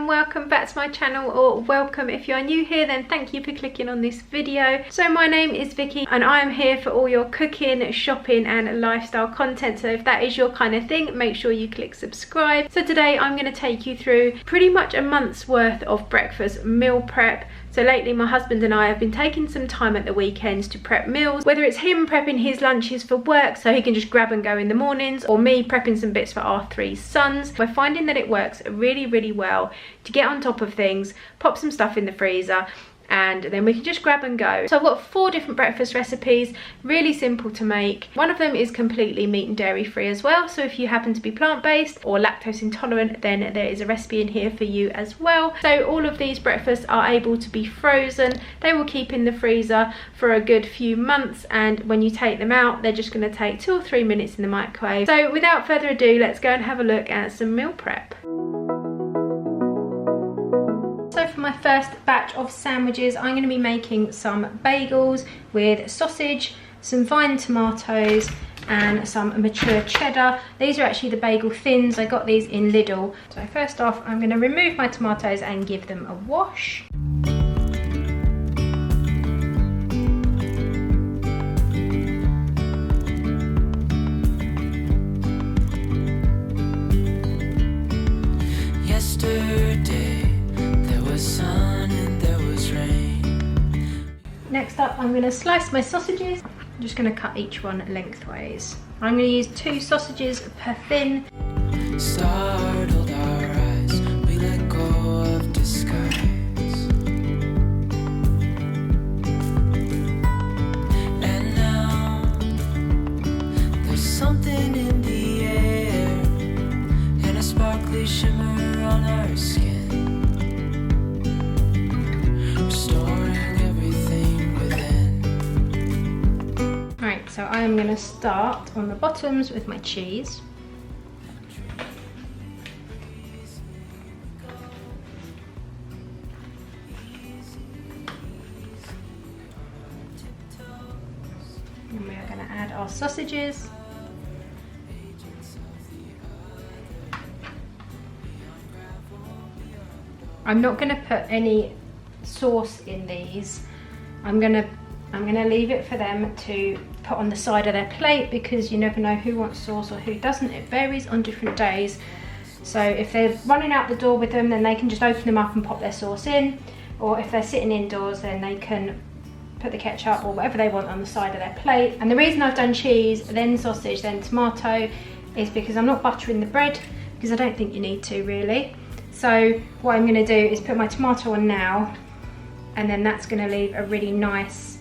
and welcome back to my channel, or welcome if you are new here, then thank you for clicking on this video. So my name is Vicky and I am here for all your cooking, shopping and lifestyle content. So if that is your kind of thing, make sure you click subscribe. So today I'm going to take you through pretty much a month's worth of breakfast meal prep. So lately my husband and I have been taking some time at the weekends to prep meals, whether it's him prepping his lunches for work so he can just grab and go in the mornings, or me prepping some bits for our 3 sons. We're finding that it works really well to get on top of things, pop some stuff in the freezer, and then we can just grab and go. So I've got 4 different breakfast recipes, really simple to make. One of them is completely meat and dairy free as well, so if you happen to be plant-based or lactose intolerant, then there is a recipe in here for you as well. So all of these breakfasts are able to be frozen. They will keep in the freezer for a good few months, and when you take them out, they're just going to take 2 or 3 minutes in the microwave. So without further ado, let's go and have a look at some meal prep. So for my first batch of sandwiches, I'm going to be making some bagels with sausage, some vine tomatoes and some mature cheddar. These are actually the bagel thins. I got these in Lidl. So first off, I'm going to remove my tomatoes and give them a wash. Next up, I'm going to slice my sausages. I'm just going to cut each one lengthways. I'm going to use 2 sausages per thin. Startled our eyes, we let go of disguise. And now there's something in the air and a sparkly shimmer on our skin. So I am going to start on the bottoms with my cheese. And we are going to add our sausages. I'm not going to put any sauce in these. I'm going to leave it for them to put on the side of their plate, because you never know who wants sauce or who doesn't. It varies on different days. So if they're running out the door with them, then they can just open them up and pop their sauce in. Or if they're sitting indoors, then they can put the ketchup or whatever they want on the side of their plate. And the reason I've done cheese, then sausage, then tomato is because I'm not buttering the bread, because I don't think you need to really. So what I'm going to do is put my tomato on now, and then that's going to leave a really nice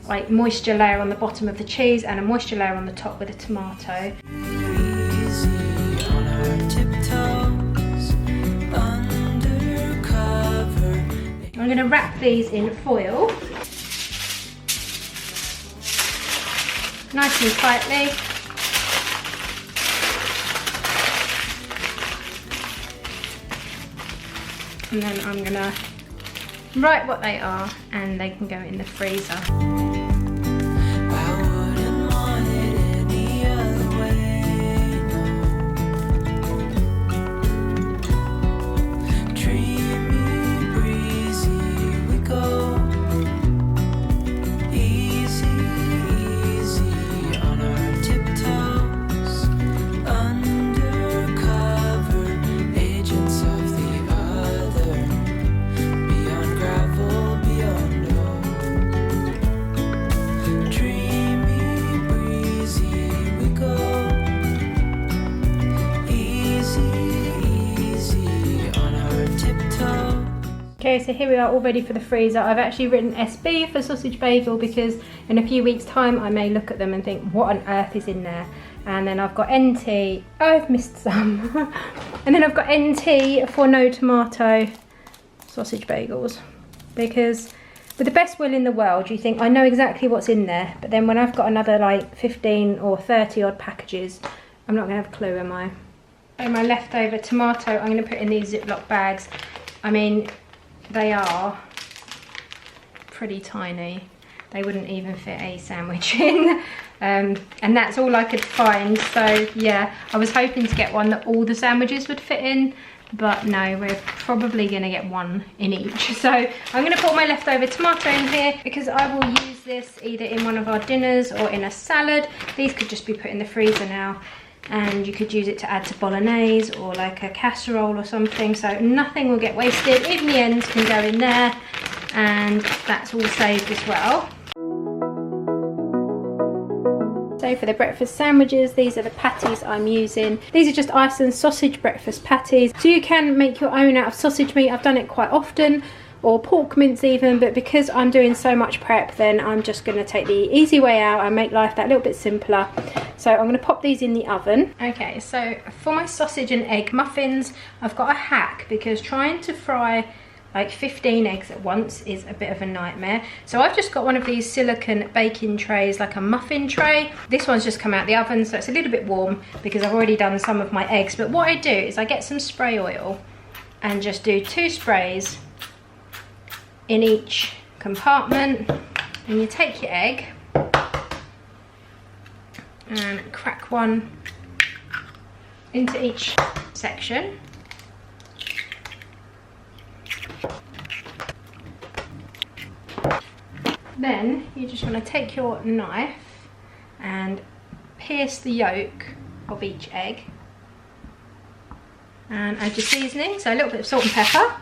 like moisture layer on the bottom of the cheese and a moisture layer on the top with the tomato. I'm going to wrap these in foil nice and tightly. And then I'm going to write what they are, and they can go in the freezer. Okay, so here we are all ready for the freezer. I've actually written SB for sausage bagel because in a few weeks time I may look at them and think, what on earth is in there? And then I've got NT, oh, I've missed some. And then I've got NT for no tomato sausage bagels, because with the best will in the world you think I know exactly what's in there, but then when I've got another like 15 or 30 odd packages, I'm not gonna have a clue, am I? So my leftover tomato I'm gonna put in these Ziploc bags. I mean, they are pretty tiny. They wouldn't even fit a sandwich in. And that's all I could find. So yeah, I was hoping to get one that all the sandwiches would fit in. but no, we're probably gonna get one in each. So I'm gonna put my leftover tomato in here because I will use this either in one of our dinners or in a salad. These could just be put in the freezer now, and you could use it to add to bolognese or like a casserole or something, so nothing will get wasted. Even the ends can go in there, and that's all saved as well. So for the breakfast sandwiches, these are the patties I'm using. These are just Iceland sausage breakfast patties. So you can make your own out of sausage meat. I've done it quite often, or pork mince even, but because I'm doing so much prep, then I'm just going to take the easy way out and make life that little bit simpler. So I'm going to pop these in the oven. Okay, so for my sausage and egg muffins, I've got a hack because trying to fry like 15 eggs at once is a bit of a nightmare. So I've just got one of these silicone baking trays, like a muffin tray. This one's just come out the oven, so it's a little bit warm because I've already done some of my eggs. But what I do is I get some spray oil and just do 2 sprays in each compartment, and you take your egg and crack one into each section. Then you just want to take your knife and pierce the yolk of each egg and add your seasoning, so a little bit of salt and pepper.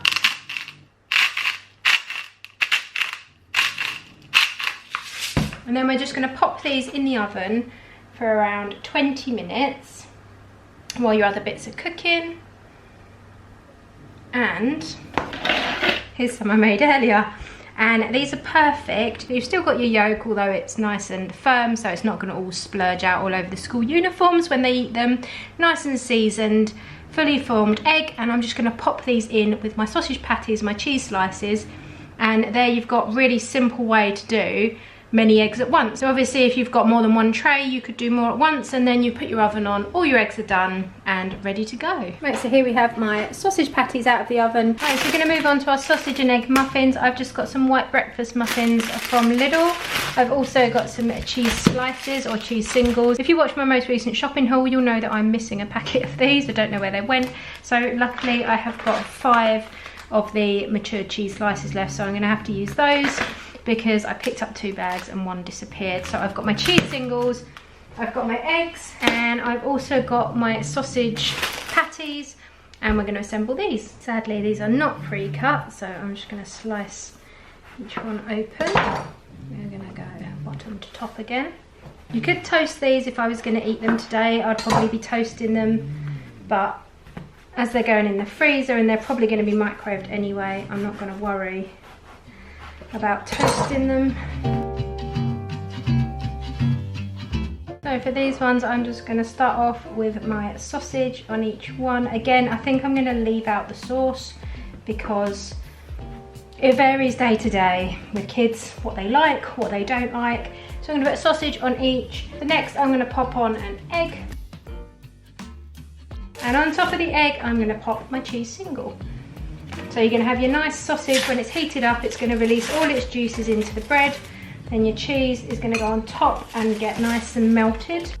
And then we're just going to pop these in the oven for around 20 minutes while your other bits are cooking. And here's some I made earlier. And these are perfect. You've still got your yolk, although it's nice and firm, so it's not going to all splurge out all over the school uniforms when they eat them. Nice and seasoned, fully formed egg. And I'm just going to pop these in with my sausage patties, my cheese slices. And there you've got really simple way to do many eggs at once. So obviously if you've got more than one tray, you could do more at once, and then you put your oven on, all your eggs are done and ready to go. Right, so here we have my sausage patties out of the oven. Right, so we're going to move on to our sausage and egg muffins. I've just got some white breakfast muffins from Lidl. I've also got some cheese slices or cheese singles. If you watch my most recent shopping haul, you'll know that I'm missing a packet of these. I don't know where they went. So luckily I have got 5 of the matured cheese slices left, so I'm going to have to use those, because I picked up 2 bags and 1 disappeared. So I've got my cheese singles, I've got my eggs, and I've also got my sausage patties, and we're going to assemble these. Sadly, these are not pre-cut, so I'm just going to slice each one open. We're going to go bottom to top again. You could toast these if I was going to eat them today. I'd probably be toasting them, but as they're going in the freezer and they're probably going to be microwaved anyway, I'm not going to worry about toasting them. So for these ones, I'm just going to start off with my sausage on each one. Again, I think I'm going to leave out the sauce because it varies day to day with kids, what they like, what they don't like. So I'm going to put sausage on each. The next, I'm going to pop on an egg. And on top of the egg, I'm going to pop my cheese single. So you're going to have your nice sausage. When it's heated up, it's going to release all its juices into the bread. Then your cheese is going to go on top and get nice and melted.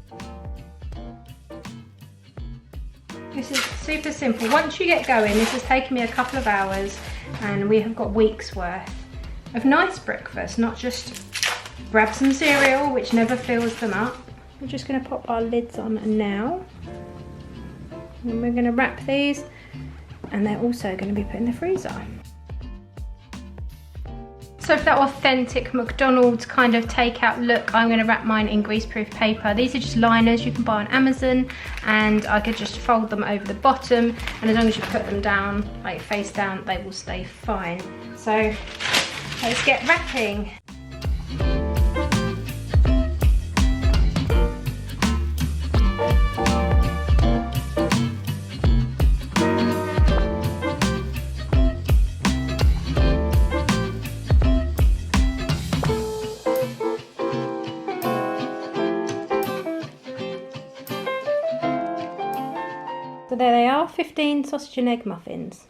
This is super simple. Once you get going, this has taken me a couple of hours, and we have got weeks worth of nice breakfast, not just grab some cereal, which never fills them up. We're just going to pop our lids on now. And we're going to wrap these, and they're also going to be put in the freezer. So for that authentic McDonald's kind of takeout look, I'm going to wrap mine in greaseproof paper. These are just liners you can buy on Amazon, and I could just fold them over the bottom, and as long as you put them down, like face down, they will stay fine. So let's get wrapping. So there they are, 15 sausage and egg muffins.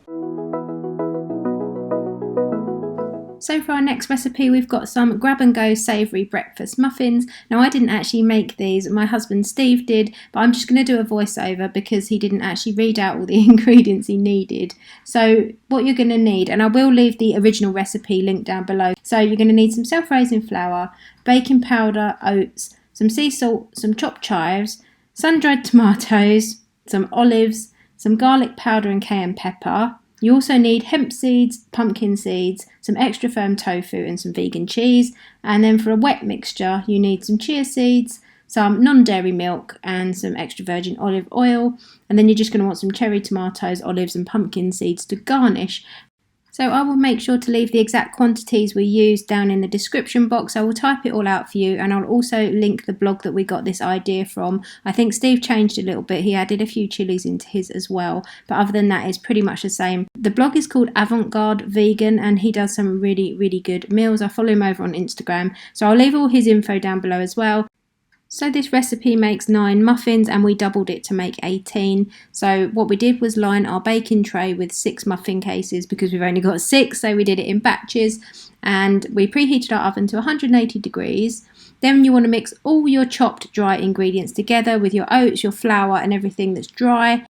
So for our next recipe, we've got some grab and go savoury breakfast muffins. Now I didn't actually make these, my husband Steve did, but I'm just going to do a voiceover because he didn't actually read out all the ingredients he needed. So what you're going to need, and I will leave the original recipe linked down below. So you're going to need some self-raising flour, baking powder, oats, some sea salt, some chopped chives, sun-dried tomatoes, some olives, some garlic powder and cayenne pepper. You also need hemp seeds, pumpkin seeds, some extra firm tofu and some vegan cheese. And then for a wet mixture, you need some chia seeds, some non-dairy milk and some extra virgin olive oil. And then you're just going to want some cherry tomatoes, olives and pumpkin seeds to garnish. So I will make sure to leave the exact quantities we used down in the description box. I will type it all out for you, and I'll also link the blog that we got this idea from. I think Steve changed a little bit. He added a few chilies into his as well. But other than that, it's pretty much the same. The blog is called Avant-Garde Vegan, and he does some really, really good meals. I follow him over on Instagram. So I'll leave all his info down below as well. So this recipe makes 9 muffins and we doubled it to make 18. So what we did was line our baking tray with 6 muffin cases because we've only got 6, so we did it in batches. And we preheated our oven to 180 degrees. Then you want to mix all your chopped dry ingredients together with your oats, your flour and everything that's dry.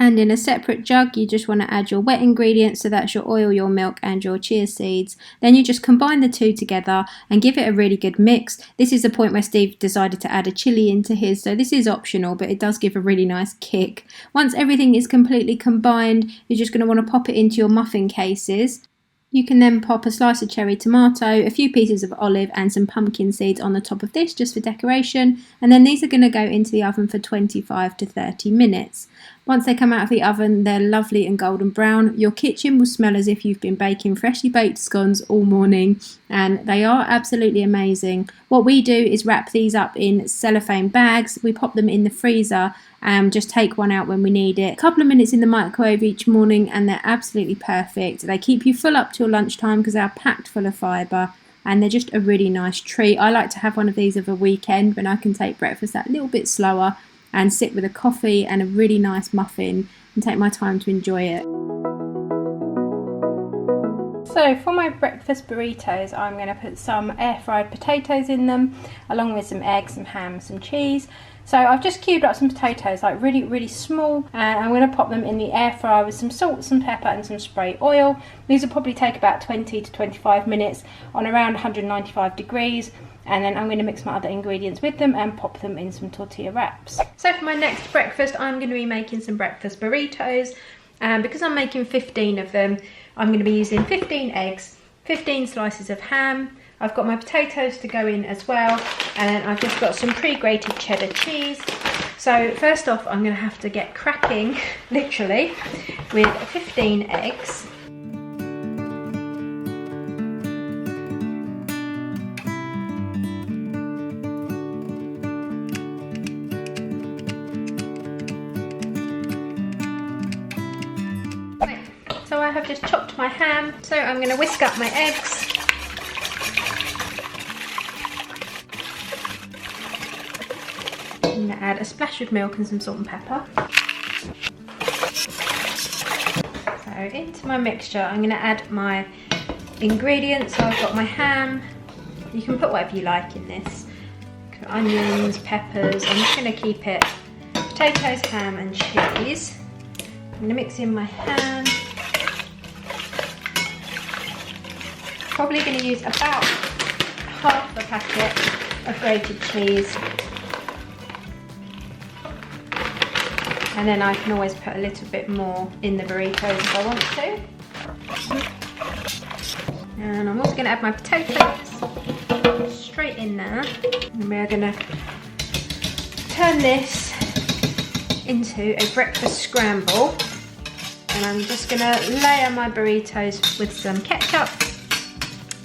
And in a separate jug, you just want to add your wet ingredients, so that's your oil, your milk and your chia seeds. Then you just combine the two together and give it a really good mix. This is the point where Steve decided to add a chili into his, so this is optional, but it does give a really nice kick. Once everything is completely combined, you're just going to want to pop it into your muffin cases. You can then pop a slice of cherry tomato, a few pieces of olive and some pumpkin seeds on the top of this just for decoration, and then these are going to go into the oven for 25 to 30 minutes. Once they come out of the oven, they're lovely and golden brown. Your kitchen will smell as if you've been baking freshly baked scones all morning, and they are absolutely amazing. What we do is wrap these up in cellophane bags. We pop them in the freezer and just take one out when we need it. A couple of minutes in the microwave each morning and they're absolutely perfect. They keep you full up till lunchtime because they're packed full of fibre, and they're just a really nice treat. I like to have one of these of a weekend when I can take breakfast that little bit slower and sit with a coffee and a really nice muffin and take my time to enjoy it. So for my breakfast burritos, I'm going to put some air fried potatoes in them, along with some eggs, some ham, some cheese. So I've just cubed up some potatoes, like really, really small, and I'm going to pop them in the air fryer with some salt, some pepper and some spray oil. These will probably take about 20 to 25 minutes on around 195 degrees. And then I'm going to mix my other ingredients with them and pop them in some tortilla wraps. So for my next breakfast, I'm going to be making some breakfast burritos. And because I'm making 15 of them, I'm going to be using 15 eggs, 15 slices of ham. I've got my potatoes to go in as well. And then I've just got some pre-grated cheddar cheese. So first off, I'm going to have to get cracking, literally, with 15 eggs. So I have just chopped my ham, so I'm going to whisk up my eggs. I'm going to add a splash of milk and some salt and pepper. So into my mixture I'm going to add my ingredients. So I've got my ham, you can put whatever you like in this, onions, peppers. I'm just going to keep it potatoes, ham and cheese. I'm going to mix in my ham. Probably going to use about half a packet of grated cheese, and then I can always put a little bit more in the burritos if I want to. And I'm also going to add my potatoes straight in there, and we're going to turn this into a breakfast scramble. And I'm just going to layer my burritos with some ketchup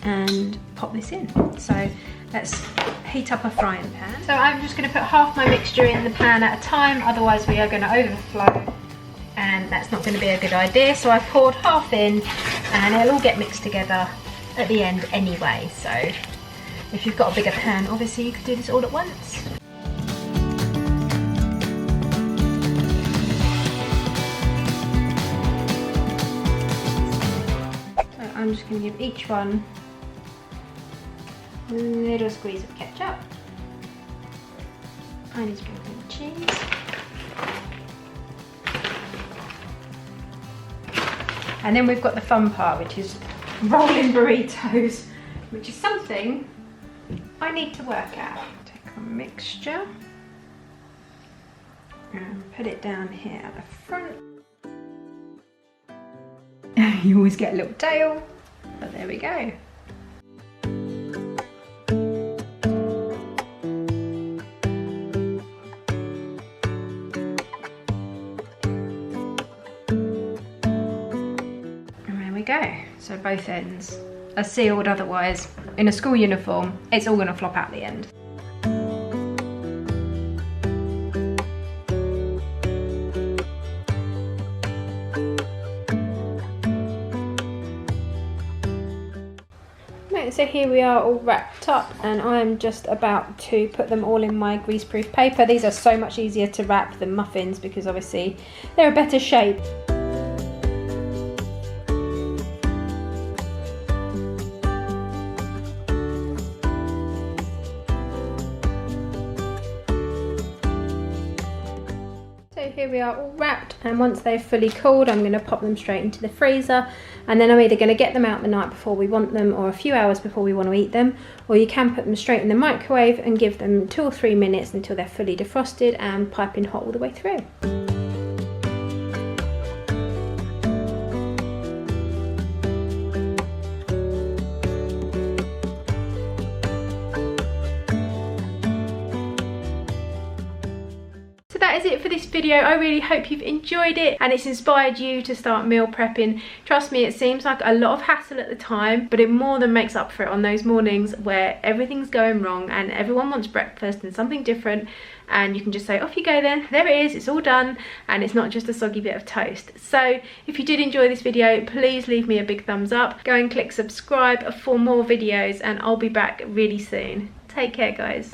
and pop this in. So let's heat up a frying pan. So I'm just going to put half my mixture in the pan at a time, otherwise we are going to overflow and that's not going to be a good idea. So I've poured half in and it'll all get mixed together at the end anyway. So if you've got a bigger pan, obviously you could do this all at once. I'm just going to give each one a little squeeze of ketchup. I need to sprinkle the cheese. And then we've got the fun part, which is rolling burritos, which is something I need to work out. Take our mixture and put it down here at the front. You always get a little tail, but there we go. Go. So both ends are sealed, otherwise in a school uniform it's all going to flop out the end. Right, so here we are all wrapped up, and I'm just about to put them all in my greaseproof paper. These are so much easier to wrap than muffins because obviously they're a better shape. Here we are all wrapped, and once they've fully cooled I'm going to pop them straight into the freezer, and then I'm either going to get them out the night before we want them or a few hours before we want to eat them, or you can put them straight in the microwave and give them 2 or 3 minutes until they're fully defrosted and piping hot all the way through. That is it for this video. I really hope you've enjoyed it and it's inspired you to start meal prepping. Trust me, it seems like a lot of hassle at the time, but it more than makes up for it on those mornings where everything's going wrong and everyone wants breakfast and something different, and you can just say, off you go then, there it is, it's all done, and it's not just a soggy bit of toast. So if you did enjoy this video, please leave me a big thumbs up, go and click subscribe for more videos, and I'll be back really soon. Take care, guys.